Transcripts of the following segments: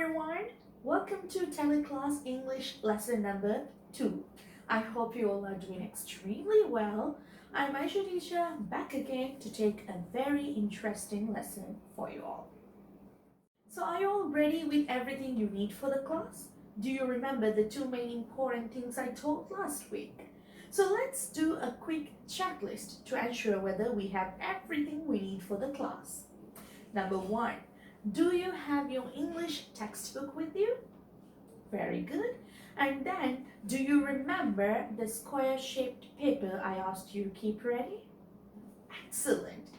everyone, welcome to Telikilaas English lesson number 2. I hope you all are doing extremely well. I'm Aisha teacher back again to take a very interesting lesson for you all. So are you all ready with everything you need for the class? Do you remember the 2 main important things I told last week? So let's do a quick checklist to ensure whether we have everything we need for the class. Number 1. Do you have your English textbook with you? Very good. And then, do you remember the square-shaped paper I asked you to keep ready? Excellent.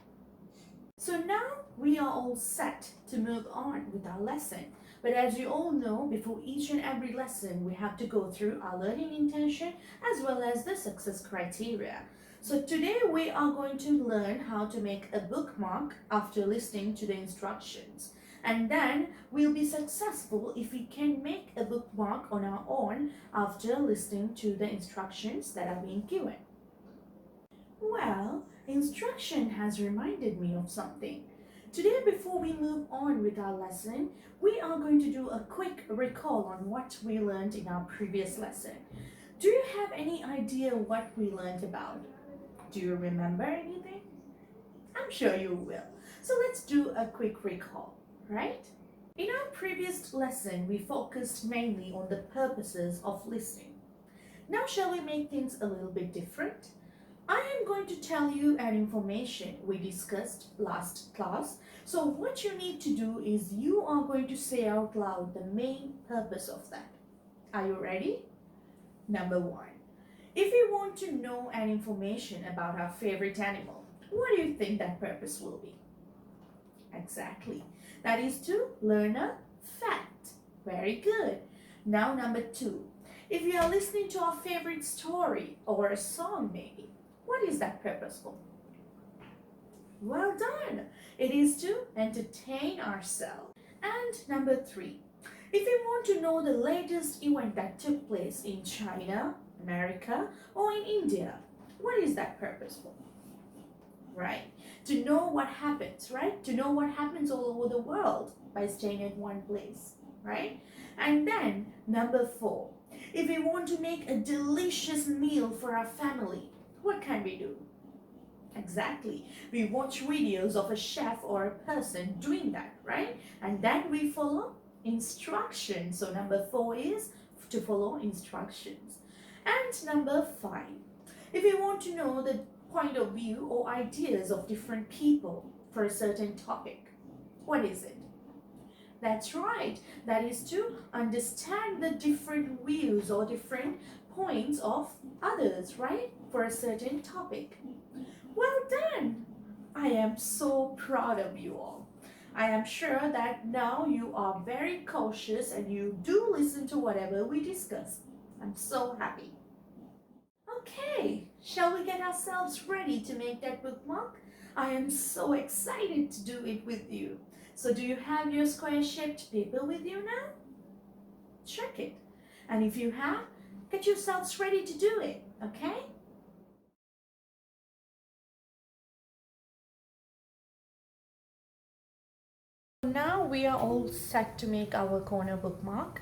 So now we are all set to move on with our lesson. But as you all know, before each and every lesson, we have to go through our learning intention as well as the success criteria. So today we are going to learn how to make a bookmark after listening to the instructions. And then we'll be successful if we can make a bookmark on our own after listening to the instructions that are being given. Well, instruction has reminded me of something. Today, before we move on with our lesson, we are going to do a quick recall on what we learned in our previous lesson. Do you have any idea what we learned about? Do you remember anything? I'm sure you will. So let's do a quick recall, right? In our previous lesson, we focused mainly on the purposes of listening. Now shall we make things a little bit different? I am going to tell you an information we discussed last class. So what you need to do is you are going to say out loud the main purpose of that. Are you ready? Number 1. If we want to know an information about our favorite animal, what do you think that purpose will be? Exactly. That is to learn a fact. Very good. Now number 2. If you are listening to our favorite story or a song maybe, what is that purpose for? Well done. It is to entertain ourselves. And number 3. If you want to know the latest event that took place in China, America, or in India, what is that purpose for? Right. To know what happens, right? To know what happens all over the world by staying at one place, right? And then number 4. If we want to make a delicious meal for our family, what can we do? Exactly. We watch videos of a chef or a person doing that, right? And then we follow instructions. So number 4 is to follow instructions. And number 5. If we want to know the point of view or ideas of different people for a certain topic, what is it? That's right. That is to understand the different views or different points of others, right? For a certain topic. Well done! I am so proud of you all. I am sure that now you are very cautious and you do listen to whatever we discuss. I'm so happy. Okay, shall we get ourselves ready to make that bookmark? I am so excited to do it with you. So do you have your square-shaped paper with you now? Check it. And if you have, get yourselves ready to do it, okay? Now we are all set to make our corner bookmark.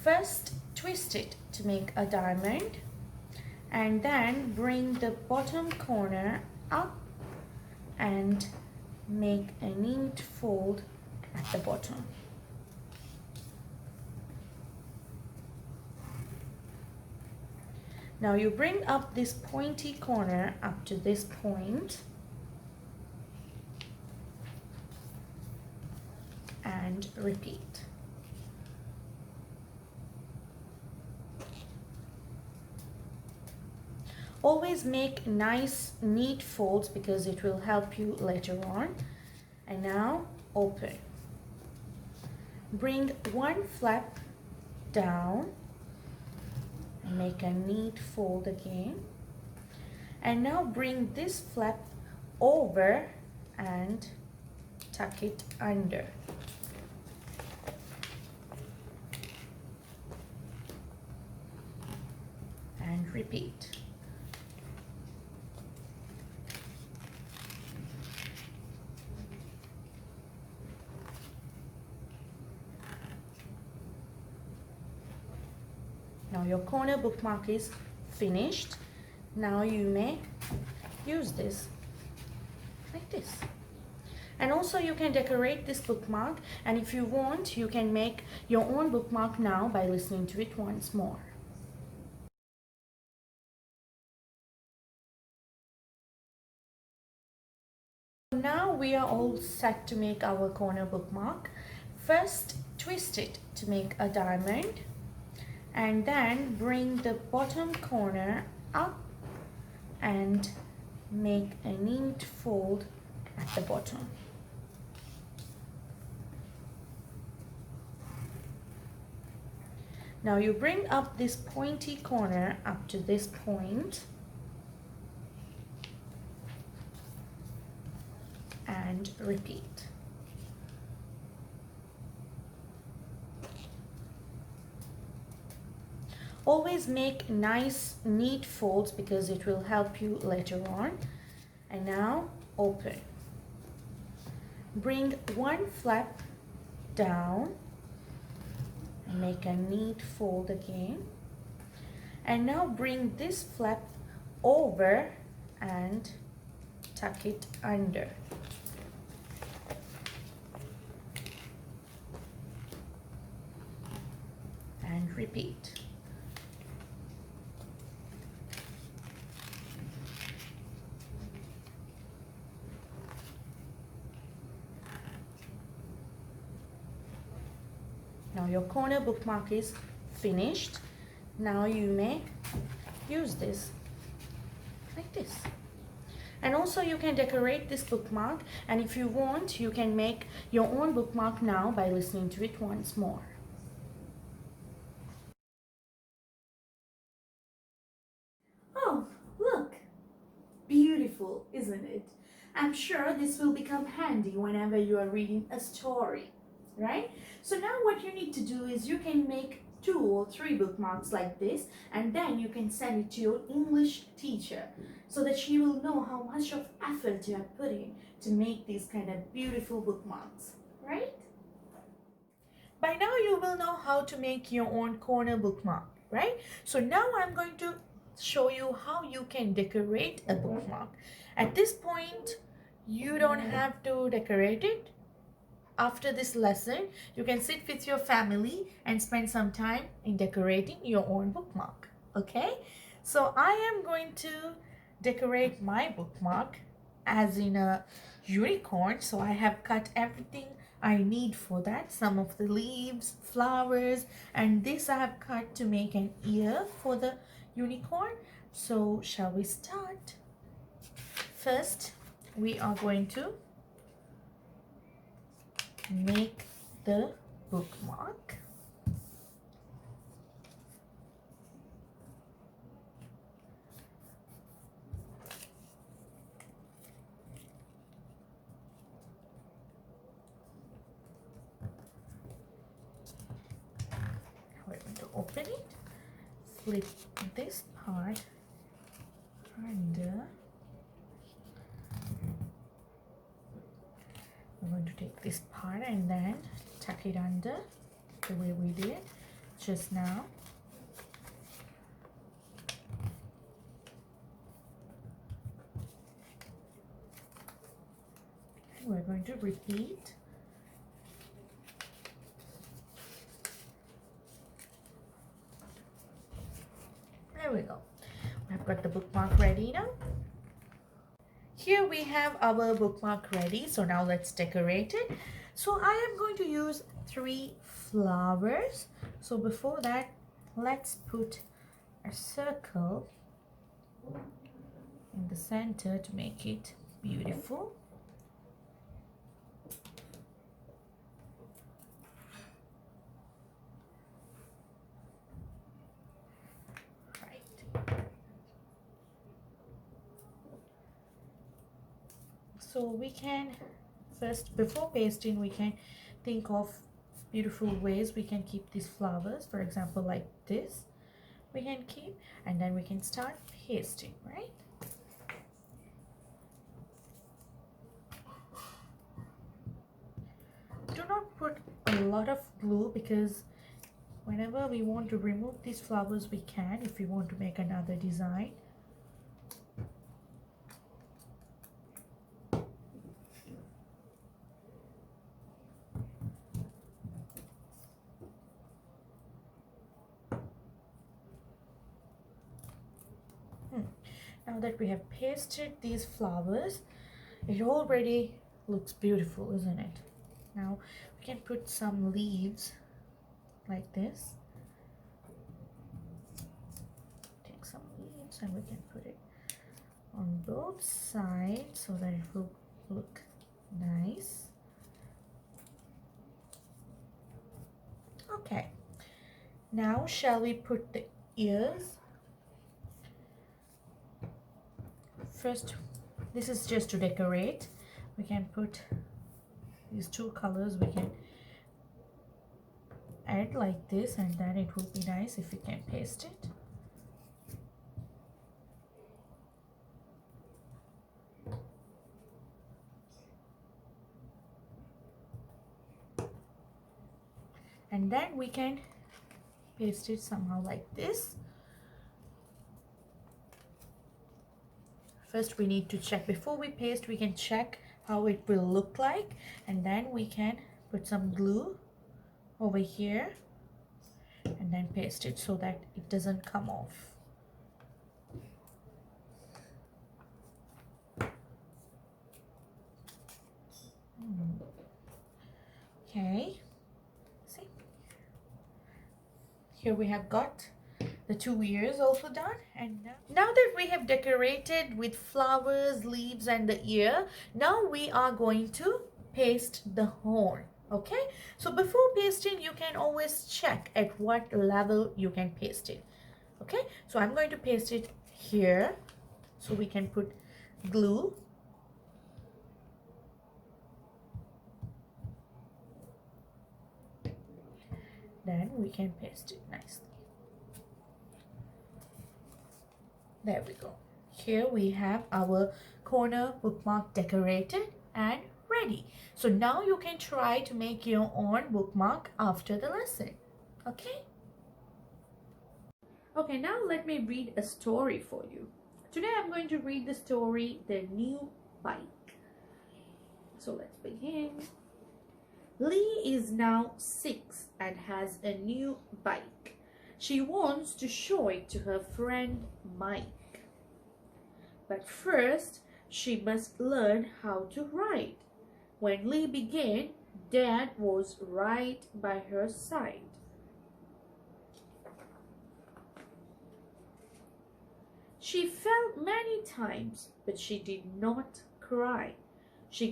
First, twist it to make a diamond. And then bring the bottom corner up and make a neat fold at the bottom. Now you bring up this pointy corner up to this point and repeat. Always make nice, neat folds because it will help you later on. And now open. Bring one flap down and make a neat fold again. And now bring this flap over and tuck it under. And repeat. Now your corner bookmark is finished. Now you may use this like this. And also you can decorate this bookmark, and if you want you can make your own bookmark now by listening to it once more. Now we are all set to make our corner bookmark. First twist it to make a diamond, and then bring the bottom corner up and make a neat fold at the bottom. Now you bring up this pointy corner up to this point and repeat. Always make nice neat folds because it will help you later on. And now open. Bring one flap down and make a neat fold again. And now bring this flap over and tuck it under. And repeat. Now your corner bookmark is finished. Now you may use this like this. And also you can decorate this bookmark, and if you want you can make your own bookmark now by listening to it once more. Oh, look! Beautiful, isn't it? I'm sure this will become handy whenever you are reading a story, right? So now what you need to do is you can make 2 or 3 bookmarks like this, and then you can send it to your English teacher so that she will know how much of effort you have put in to make these kind of beautiful bookmarks, right? By now you will know how to make your own corner bookmark, right? So now I'm going to show you how you can decorate a bookmark. At this point, you don't have to decorate it. After this lesson, you can sit with your family and spend some time in decorating your own bookmark, okay? So I am going to decorate my bookmark as in a unicorn. So I have cut everything I need for that. Some of the leaves, flowers, and this I have cut to make an ear for the unicorn. So shall we start? First, we are going to make the bookmark. We're going to open it, flip this part under. We're going to take this part and then tuck it under the way we did just now. And we're going to repeat. There we go. I've got the bookmark ready now. Here we have our bookmark ready. So now let's decorate it. So I am going to use 3 flowers. So before that, let's put a circle in the center to make it beautiful. So we can first, before pasting, we can think of beautiful ways we can keep these flowers. For example, like this we can keep, and then we can start pasting, right? Do not put a lot of glue because Whenever we want to remove these flowers, we can, if we want to make another design. Now that we have pasted these flowers, it already looks beautiful, isn't it? Now we can put some leaves like this. Take some leaves and we can put it on both sides so that it will look nice. Okay, now shall we put the ears? First, this is just to decorate. We can put these two colors, we can add like this, and then it will be nice if we can paste it. And then we can paste it somehow like this. First we need to check, before we paste we can check how it will look like, and then we can put some glue over here and then paste it so that it doesn't come off. Okay, see, here we have got the two ears also done. And now that we have decorated with flowers, leaves and the ear, now we are going to paste the horn. Okay, so before pasting you can always check at what level you can paste it. Okay, so I'm going to paste it here so we can put glue. Then we can paste it nicely. There we go. Here we have our corner bookmark decorated and ready. So now you can try to make your own bookmark after the lesson. Okay? Okay, now let me read a story for you. Today I'm going to read the story, The New Bike. So let's begin. Lee is now 6 and has a new bike. She wants to show it to her friend Mike. But first, she must learn how to ride. When Lee began, Dad was right by her side. She fell many times, but she did not cry. She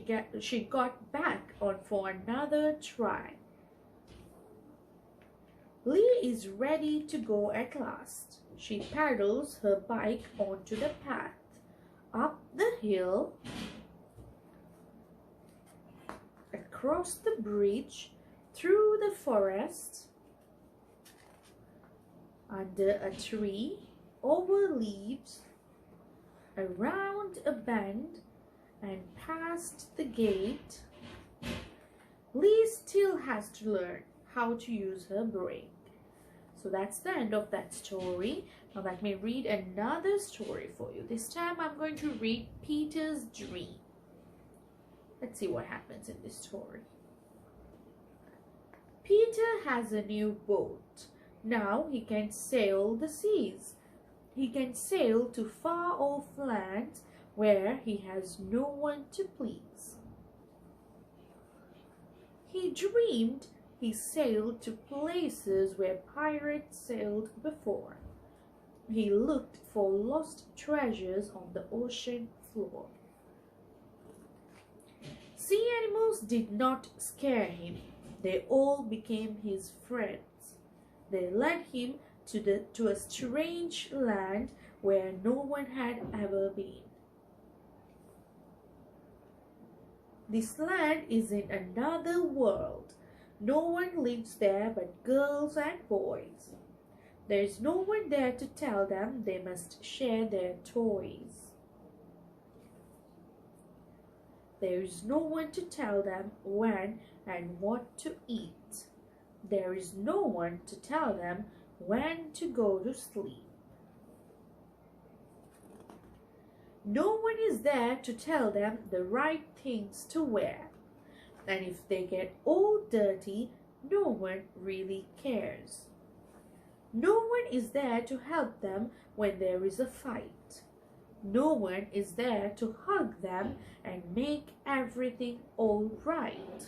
got back on for another try. Lee is ready to go at last. She pedals her bike onto the path, up the hill, across the bridge, through the forest, under a tree, over leaves, around a bend, and past the gate. Lee still has to learn how to use her brake. So that's the end of that story. Now let me read another story for you. This time I'm going to read Peter's Dream. Let's see what happens in this story. Peter has a new boat. Now he can sail the seas. He can sail to far off lands where he has no one to please. He dreamed he sailed to places where pirates sailed before. He looked for lost treasures on the ocean floor. Sea animals did not scare him. They all became his friends. They led him to a strange land where no one had ever been. This land is in another world. No one lives there but girls and boys. There is no one there to tell them they must share their toys. There is no one to tell them when and what to eat. There is no one to tell them when to go to sleep. No one is there to tell them the right things to wear. And if they get all dirty, no one really cares. No one is there to help them when there is a fight. No one is there to hug them and make everything all right.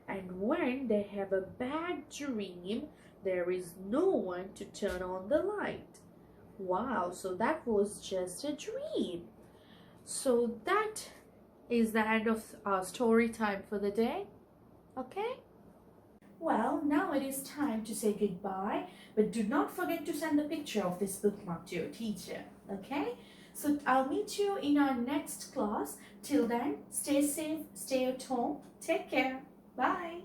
And when they have a bad dream, there is no one to turn on the light. Wow, so that was just a dream. So that is the end of our story time for the day. Okay? Well, now it is time to say goodbye, but do not forget to send the picture of this bookmark to your teacher. Okay? So I'll meet you in our next class. Till then, stay safe, stay at home. Take care. Bye.